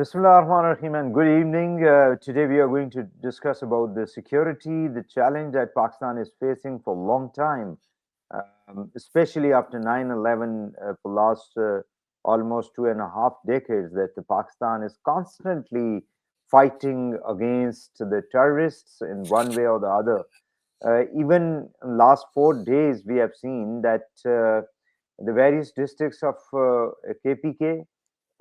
Bismillah ar-Rahman ar-Rahim, and good evening. Today we are going to discuss about the security, the challenge that Pakistan is facing for a long time, especially after 9/11, for last almost 2.5 decades, that the Pakistan is constantly fighting against the terrorists in one way or the other. Even in last 4 days, we have seen that the various districts of KPK,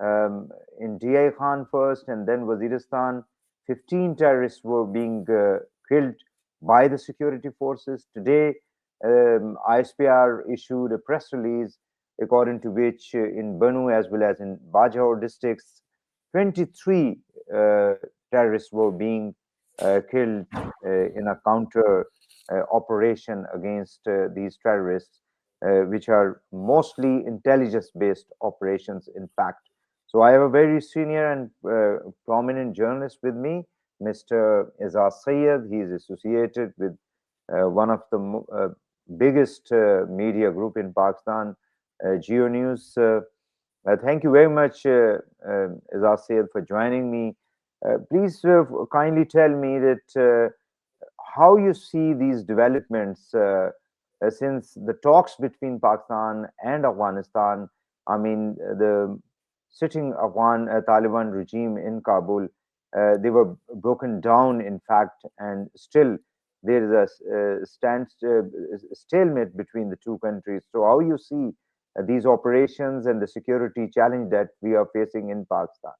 um, in DI Khan first and then Waziristan, 15 terrorists were being killed by the security forces. Today, ISPR issued a press release according to which in Banu as well as in Bajaur districts, 23 terrorists were being killed in a counter operation against these terrorists, which are mostly intelligence based operations, in fact. So I have a very senior and prominent journalist with me, Mr. Azaz Syed. He is associated with one of the biggest media group in Pakistan, Geo News. Thank you very much, Azaz Syed, for joining me. Please kindly tell me that how you see these developments since the talks between Pakistan and Afghanistan. I mean, the sitting Afghan Taliban regime in Kabul, they were broken down, in fact, and still there is a stalemate between the two countries. So, how you see these operations and the security challenge that we are facing in Pakistan?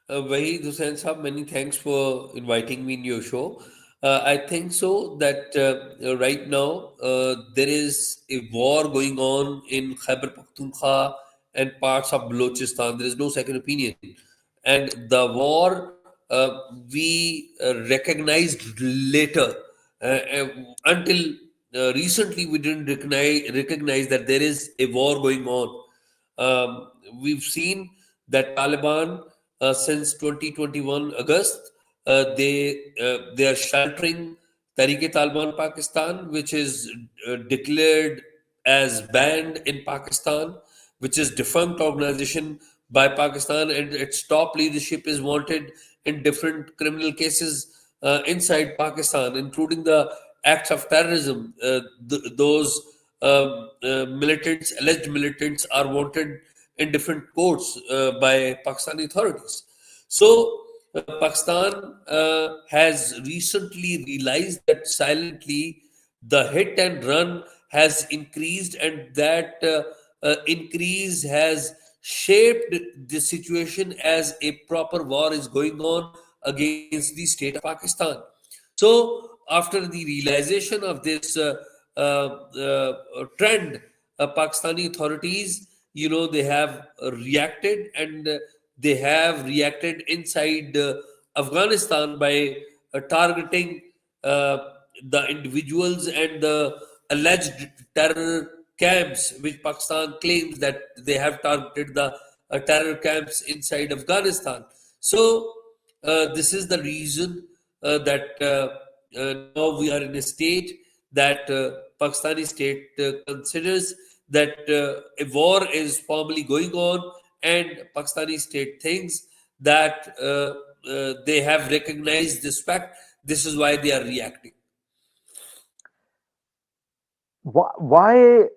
Waheed Hussain Saab, many thanks for inviting me in your show. I think so that right now there is a war going on in Khyber Pakhtunkhwa and parts of Balochistan. There is no second opinion. And the war we recognized later. Until recently, we didn't recognize that there is a war going on. We've seen that Taliban since 2021 August, they are sheltering Tariq-e-Taliban Pakistan, which is declared as banned in Pakistan, which is defunct organization by Pakistan, and its top leadership is wanted in different criminal cases inside Pakistan, including the acts of terrorism. Those militants, alleged militants, are wanted in different courts by Pakistani authorities. So, Pakistan has recently realized that silently the hit and run has increased, and that increase has shaped the situation as a proper war is going on against the state of Pakistan. So, after the realization of this trend, Pakistani authorities, they have reacted, and they have reacted inside Afghanistan by targeting uh, the individuals and the alleged terror camps, which Pakistan claims that they have targeted the terror camps inside Afghanistan. So, this is the reason that now we are in a state that Pakistani state considers that a war is formally going on, and Pakistani state thinks that they have recognized this fact. This is why they are reacting. Why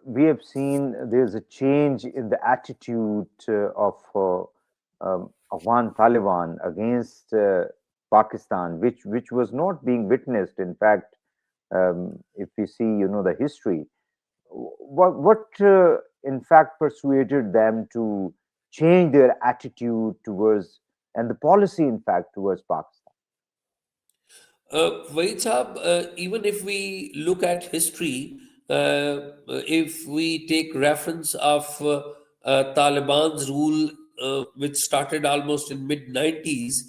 we have seen there's a change in the attitude of Afghan Taliban against Pakistan, which was not being witnessed. In fact, if we see, the history, what in fact persuaded them to change their attitude towards and the policy, in fact, towards Pakistan? Wait, Saab, even if we look at history, if we take reference of Taliban's rule, which started almost in mid 90s,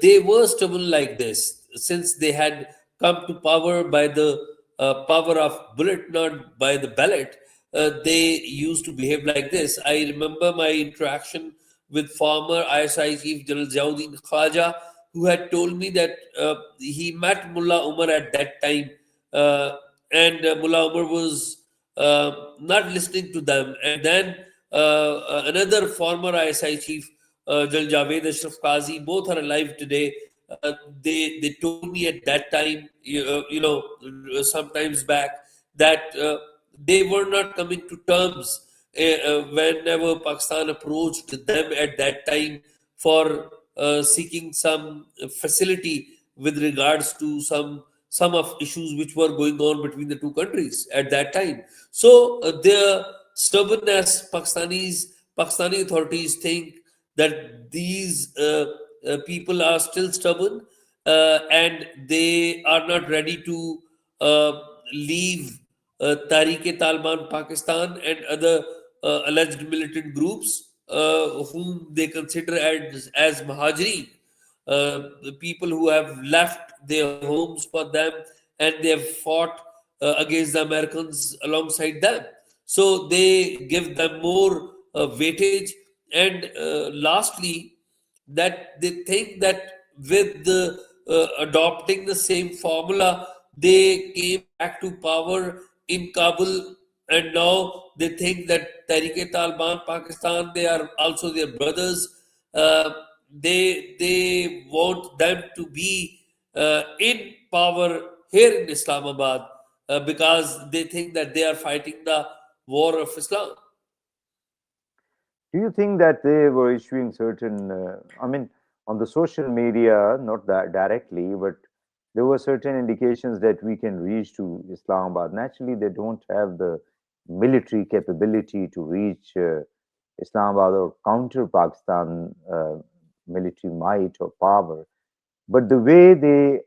they were stubborn like this since they had come to power by the power of bullet, not by the ballot. They used to behave like this. I remember my interaction with former ISI Chief General Ziauddin Khaja, who had told me that he met Mullah Umar at that time, and Mullah Umar was not listening to them. And then another former ISI chief Jal Javed Ashraf Qazi, both are alive today. They told me at that time, sometimes back, that they were not coming to terms whenever Pakistan approached them at that time for seeking some facility with regards to some of issues which were going on between the two countries at that time. So their stubbornness, Pakistani authorities think that these people are still stubborn, and they are not ready to uh, leave Tariq-e-Taliban Pakistan and other alleged militant groups whom they consider as Mahajireen, the people who have left their homes for them and they have fought against the Americans alongside them. So they give them more weightage. And lastly, that they think that with the adopting the same formula, they came back to power in Kabul, and now they think that Tariq-e-Taliban Pakistan, they are also their brothers. Uh, they want them to be in power here in Islamabad because they think that they are fighting the war of Islam. Do you think that they were issuing certain, I mean, on the social media, not that directly, but there were certain indications that we can reach to Islamabad. Naturally, they don't have the military capability to reach Islamabad or counter Pakistan military might or power. But the way they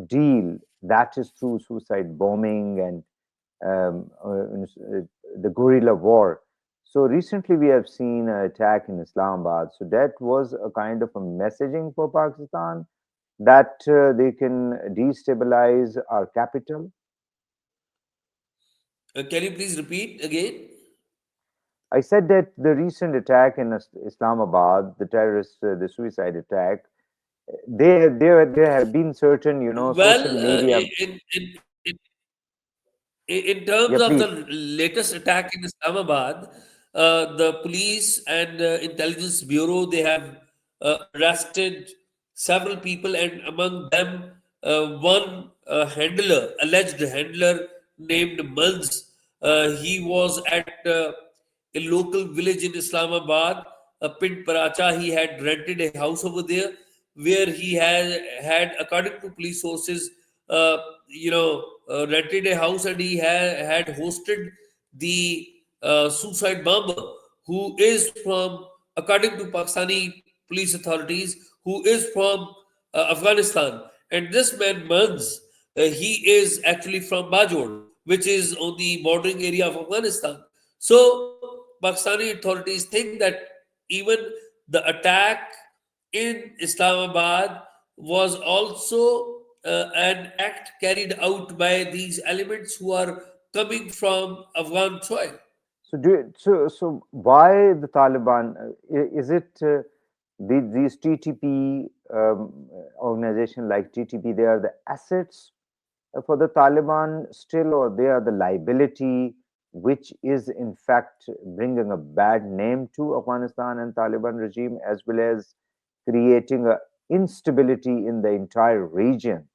deal, that is through suicide bombing and the guerrilla war. So recently we have seen an attack in Islamabad. So that was a kind of a messaging for Pakistan that they can destabilize our capital. Can you please repeat again? I said that the recent attack in Islamabad, the terrorist, the suicide attack, there have been certain, Well, social media. in terms Yeah, of the please. latest attack in Islamabad, the police and intelligence bureau, they have arrested several people, and among them one alleged handler named Munz. He was at a local village in Islamabad, Pint Paracha. He had rented a house over there where he had, according to police sources, uh, rented a house, and he had hosted the suicide bomber, who is from, according to Pakistani police authorities, who is from Afghanistan. And this man Manz, he is actually from Bajor, which is on the bordering area of Afghanistan. So Pakistani authorities think that even the attack in Islamabad was also an act carried out by these elements who are coming from Afghan soil. So why the Taliban? Is it these TTP organization like TTP? They are the assets for the Taliban still, or they are the liability, which is in fact bringing a bad name to Afghanistan and Taliban regime, as well as creating a instability in the entire region.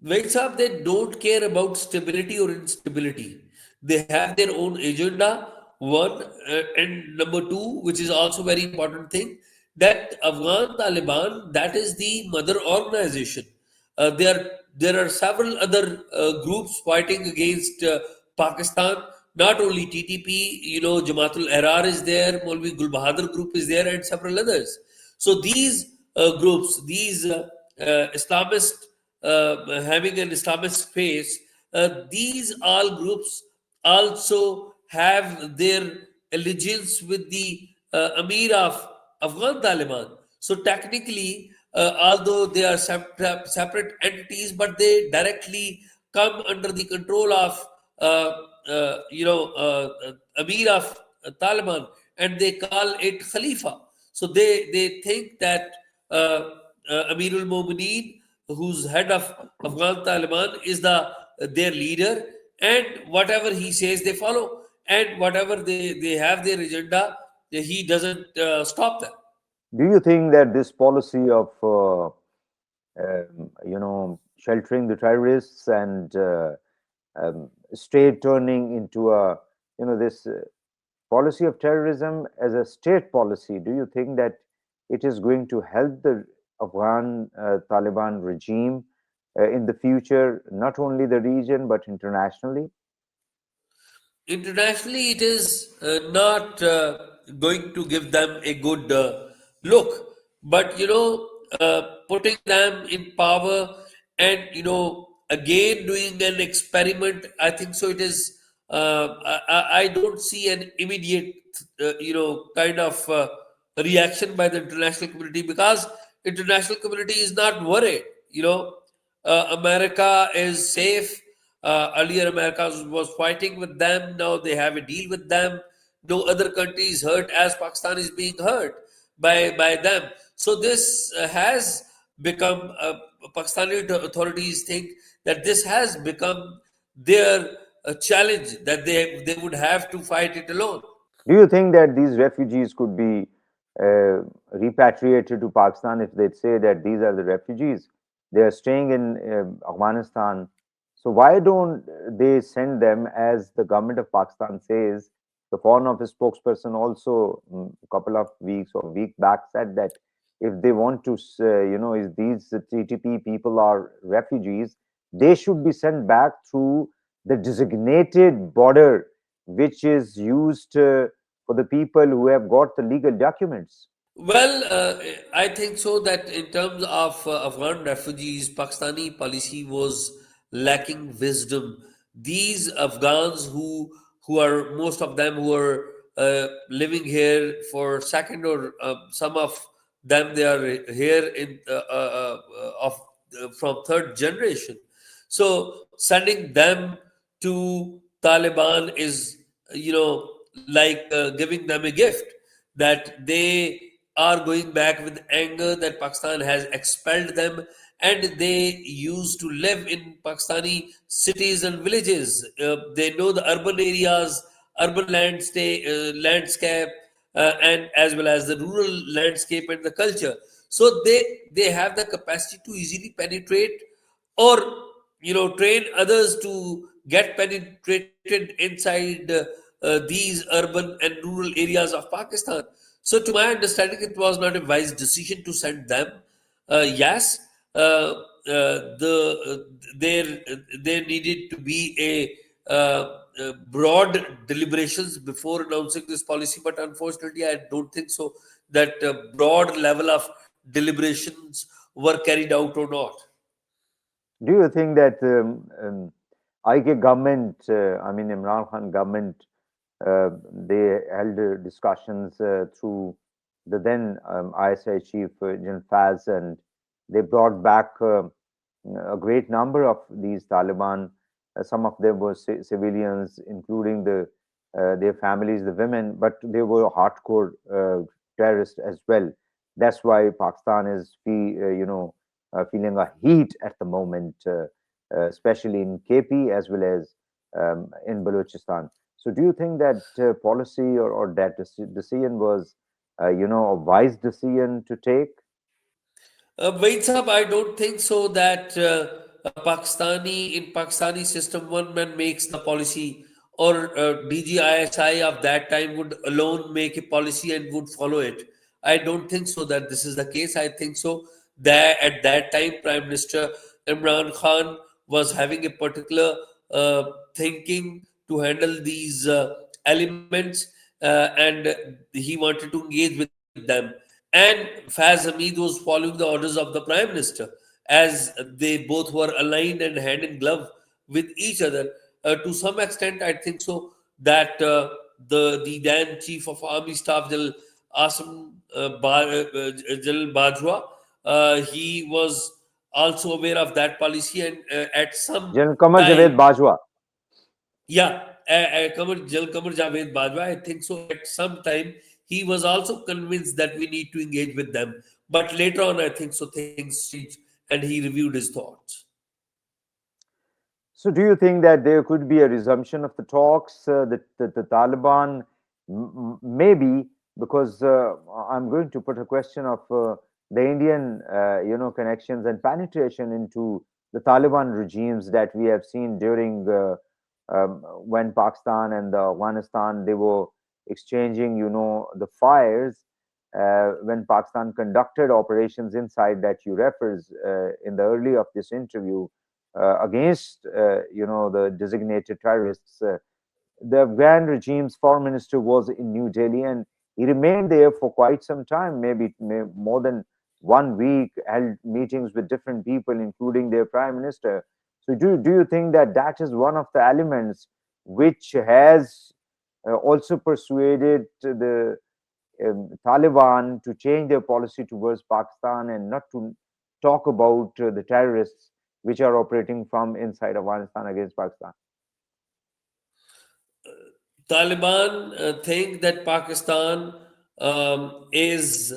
Wait, sir, they don't care about stability or instability. They have their own agenda. One and number two, which is also very important thing, that Afghan Taliban, that is the mother organization. There are several other groups fighting against Pakistan. Not only TTP, Jamaatul Ahrar is there, Maulvi Gul Bahadur group is there, and several others. So these groups, these Islamist, having an Islamist face, these all groups also have their allegiance with the Amir of Afghan Taliban. So technically, although they are separate entities, but they directly come under the control of Amir of Taliban, and they call it Khalifa. So they think that Amirul Mumineen, who's head of Afghan Taliban, is their leader, and whatever he says they follow, and whatever they have their agenda, he doesn't stop them. Do you think that this policy of sheltering the terrorists and state turning into a, this policy of terrorism as a state policy, do you think that it is going to help the Afghan Taliban regime in the future, not only the region but internationally? Internationally, it is not going to give them a good look. But putting them in power and again doing an experiment, I think so. It is. I don't see an immediate, kind of reaction by the international community, because international community is not worried. America is safe. Earlier, America was fighting with them. Now they have a deal with them. No other country is hurt as Pakistan is being hurt by them. So this has become, Pakistani authorities think that this has become their challenge, that they would have to fight it alone. Do you think that these refugees could be repatriated to Pakistan if they say that these are the refugees? They are staying in Afghanistan. So why don't they send them, as the government of Pakistan says? The Foreign Office spokesperson also, a couple of weeks or week back, said that if they want to, if these TTP people are refugees, they should be sent back through the designated border, which is used for the people who have got the legal documents. Well, I think so that in terms of Afghan refugees, Pakistani policy was lacking wisdom. These Afghans who are, most of them who are living here for second, or some of them they are here in of from third generation. So sending them to Taliban is, like giving them a gift, that they are going back with anger that Pakistan has expelled them, and they used to live in Pakistani cities and villages. They know the urban areas, urban landscape, and as well as the rural landscape and the culture. So they have the capacity to easily penetrate, or train others to get penetrated inside these urban and rural areas of Pakistan. So to my understanding, it was not a wise decision to send them. Yes, there needed to be a broad deliberations before announcing this policy, but unfortunately I don't think so that broad level of deliberations were carried out or not. Do you think that IK government, Imran Khan government, they held discussions through the then ISI chief, General Faz, and they brought back a great number of these Taliban. Some of them were civilians, including their families, the women, but they were hardcore terrorists as well. That's why Pakistan is, feeling a heat at the moment, especially in KP as well as in Balochistan. So, do you think that policy or that decision was, a wise decision to take? Wait, sab, I don't think so that in Pakistani system, one man makes the policy, or DGISI of that time would alone make a policy and would follow it. I don't think so that this is the case. I think so that at that time, Prime Minister Imran Khan was having a particular thinking to handle these elements, and he wanted to engage with them. And Faz Hamid was following the orders of the Prime Minister, as they both were aligned and hand in glove with each other. To some extent, I think so that the then Chief of Army Staff, General Asim General Bajwa, he was also aware of that policy, and at some General Qamar time, Javed Bajwa. yeah, Kamar Javed Bajwa, I think so. At some time, he was also convinced that we need to engage with them. But later on, I think so things changed, and he reviewed his thoughts. So, do you think that there could be a resumption of the talks? The Taliban, maybe because I'm going to put a question of the Indian, connections and penetration into the Taliban regimes that we have seen during when Pakistan and Afghanistan they were exchanging, the fires when Pakistan conducted operations inside that you refers in the early of this interview against, the designated terrorists. The Afghan regime's foreign minister was in New Delhi and he remained there for quite some time, maybe more than 1 week, held meetings with different people, including their prime minister. So, do you think that that is one of the elements which has also persuaded the Taliban to change their policy towards Pakistan and not to talk about the terrorists which are operating from inside Afghanistan against Pakistan? Taliban think that Pakistan is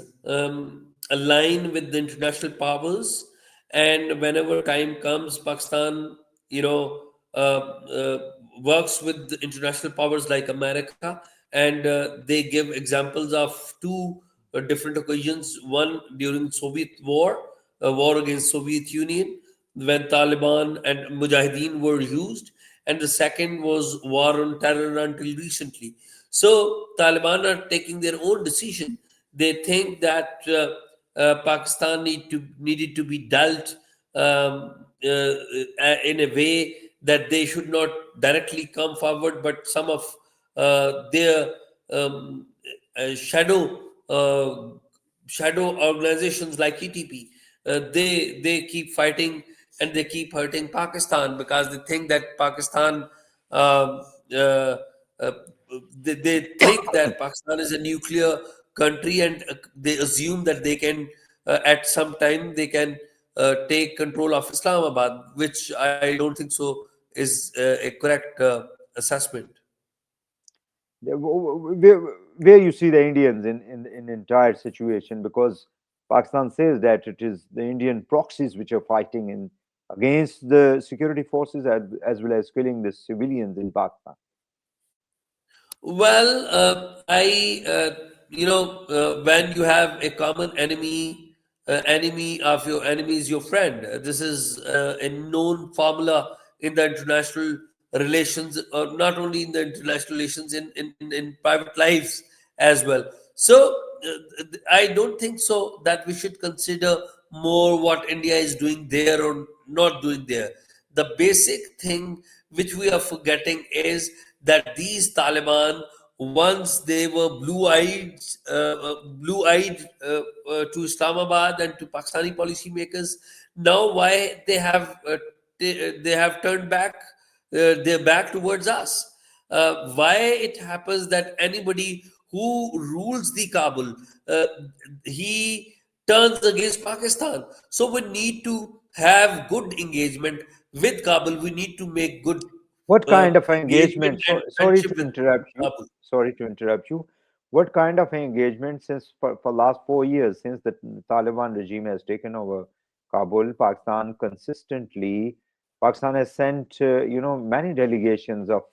aligned with the international powers, and whenever time comes, Pakistan, you know, works with the international powers like America, and they give examples of two different occasions. One during Soviet war, a war against Soviet Union, when Taliban and Mujahideen were used, and the second was war on terror until recently. So Taliban are taking their own decision. They think that Pakistan needed to be dealt in a way that they should not directly come forward, but some of their um, shadow shadow organizations like ETP, they keep fighting and they keep hurting Pakistan because they think that Pakistan, um, uh, uh, they think that Pakistan is a nuclear country, and they assume that they can, at some time, they can take control of Islamabad, which I don't think so is a correct assessment. Where you see the Indians in the entire situation, because Pakistan says that it is the Indian proxies which are fighting in against the security forces as well as killing the civilians in Pakistan. Well, when you have a common enemy, enemy of your enemy is your friend. This is a known formula in the international relations, or not only in the international relations, in private lives as well. So, I don't think so that we should consider more what India is doing there or not doing there. The basic thing which we are forgetting is that these Taliban, once they were blue-eyed to Islamabad and to Pakistani policymakers, now why they have turned back their back towards us? Why it happens that anybody who rules the Kabul, uh, he turns against Pakistan. So we need to have good engagement with Kabul. We need to make good What kind of engagement engagement? and Sorry friendship to with interrupt you. Kabul. Sorry to interrupt you. What kind of engagement since for last 4 years since the Taliban regime has taken over Kabul, Pakistan has sent many delegations of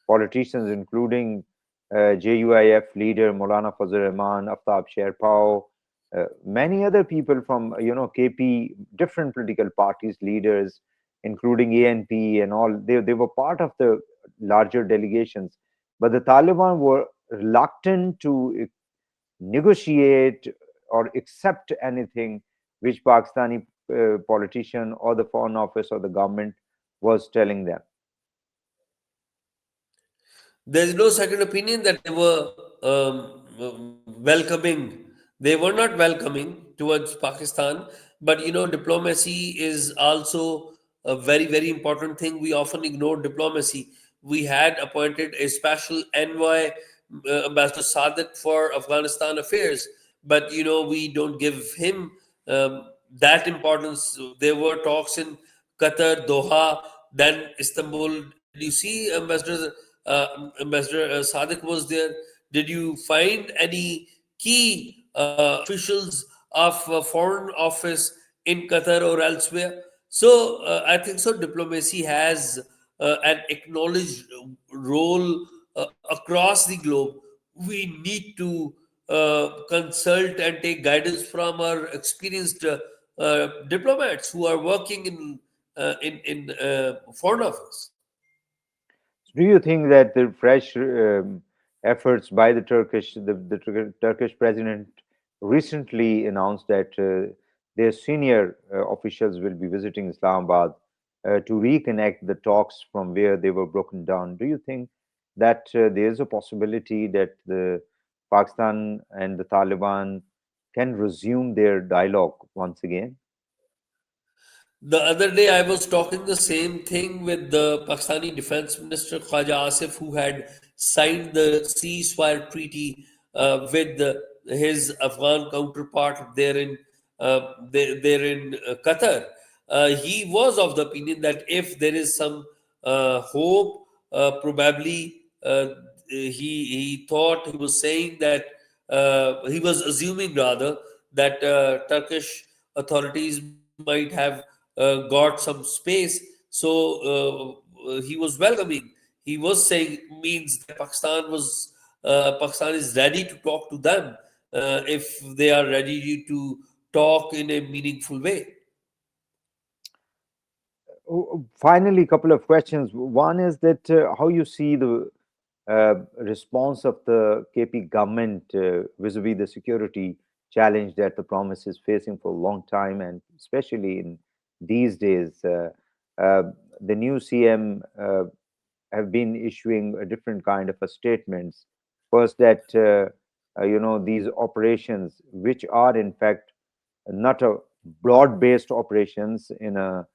politicians, including JUIF leader Maulana Fazl Rahman, Aftab Sherpao, many other people from KP, different political parties leaders, including ANP and all. They were part of the larger delegations, but the Taliban were reluctant to negotiate or accept anything which Pakistani politician or the foreign office or the government was telling them. There is no second opinion that they were welcoming. They were not welcoming towards Pakistan, but diplomacy is also a very, very important thing. We often ignore diplomacy. We had appointed a special envoy, Ambassador Sadiq, for Afghanistan affairs, but we don't give him that importance. There were talks in Qatar, Doha, then Istanbul. Did you see Ambassador Sadiq was there? Did you find any key officials of foreign office in Qatar or elsewhere? So I think so. Diplomacy has an acknowledged role across the globe. We need to consult and take guidance from our experienced diplomats who are working in foreign office. Do you think that the fresh efforts by the Turkish president recently announced that their senior officials will be visiting Islamabad to reconnect the talks from where they were broken down? Do you think that there is a possibility that the Pakistan and the Taliban can resume their dialogue once again? The other day, I was talking the same thing with the Pakistani Defense Minister Khwaja Asif, who had signed the ceasefire treaty with his Afghan counterpart there in Qatar. He was of the opinion that if there is some hope, probably he thought he was saying that he was assuming rather that Turkish authorities might have got some space. So he was welcoming. He was saying means that Pakistan is ready to talk to them if they are ready to talk in a meaningful way. Finally, a couple of questions. One is that how you see the response of the KP government vis-a-vis the security challenge that the province is facing for a long time, and especially in these days. Uh, the new CM have been issuing a different kind of a statements. First, that these operations, which are in fact not a broad-based operations in a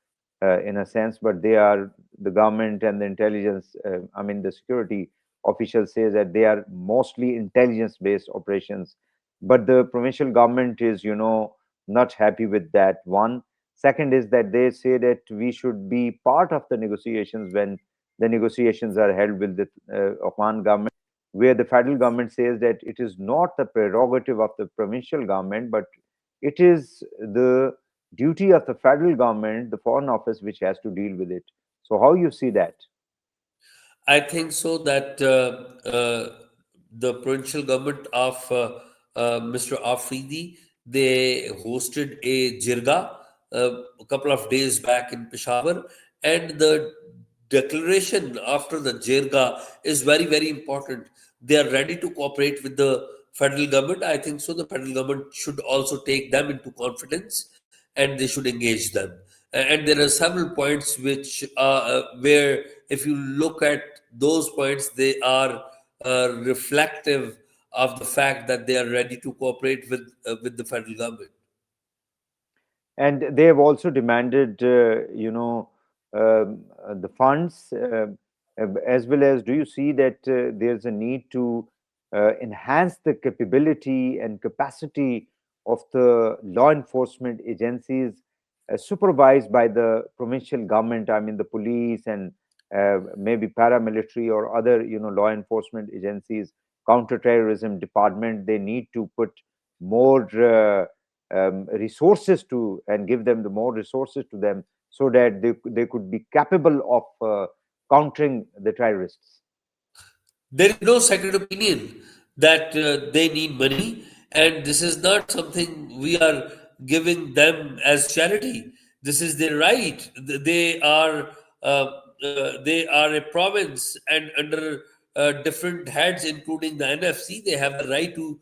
sense, but they are the government and the intelligence. I mean, the security officials say that they are mostly intelligence-based operations, but the provincial government is, not happy with that. One. Second is that they say that we should be part of the negotiations when the negotiations are held with the Afghan government, where the federal government says that it is not the prerogative of the provincial government, but it is the duty of the federal government, the foreign office, which has to deal with it. So, how you see that? I think so that the provincial government of Mr. Afridi, they hosted a jirga a couple of days back in Peshawar, and the declaration after the jirga is very very important. They are ready to cooperate with the federal government. I think so. The federal government should also take them into confidence, and they should engage them. And there are several points which where if you look at those points, they are reflective of the fact that they are ready to cooperate with the federal government. And they have also demanded, the funds, as well as, do you see that there's a need to enhance the capability and capacity of the law enforcement agencies supervised by the provincial government? I mean, the police and maybe paramilitary or other, law enforcement agencies, counterterrorism department. They need to put more resources to, and give them the more resources to them, so that they could be capable of countering the terrorists. There is no second opinion that they need money, and this is not something we are giving them as charity. This is their right. They are a province, and under different heads, including the NFC, they have the right to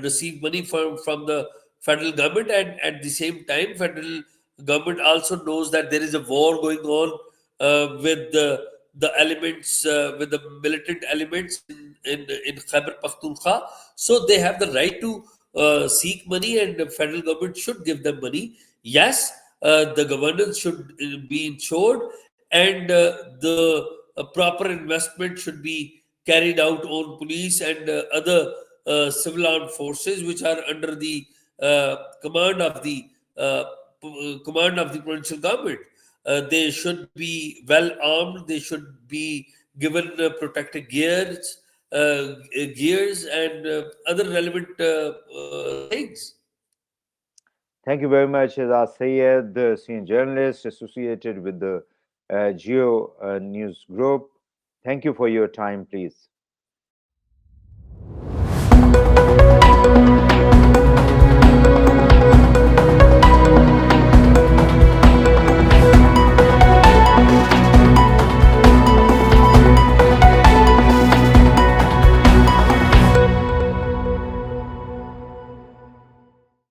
receive money from the federal government, and at the same time, federal government also knows that there is a war going on with the elements, with the militant elements in Khyber Pakhtunkhwa. So they have the right to seek money, and the federal government should give them money. Yes, the governance should be ensured, and the proper investment should be carried out on police and other civil armed forces, which are under the command of the provincial government. They should be well armed. They should be given protective gears, and other relevant things. Thank you very much, Azaz Syed, the senior journalist associated with the Geo News Group. Thank you for your time, please.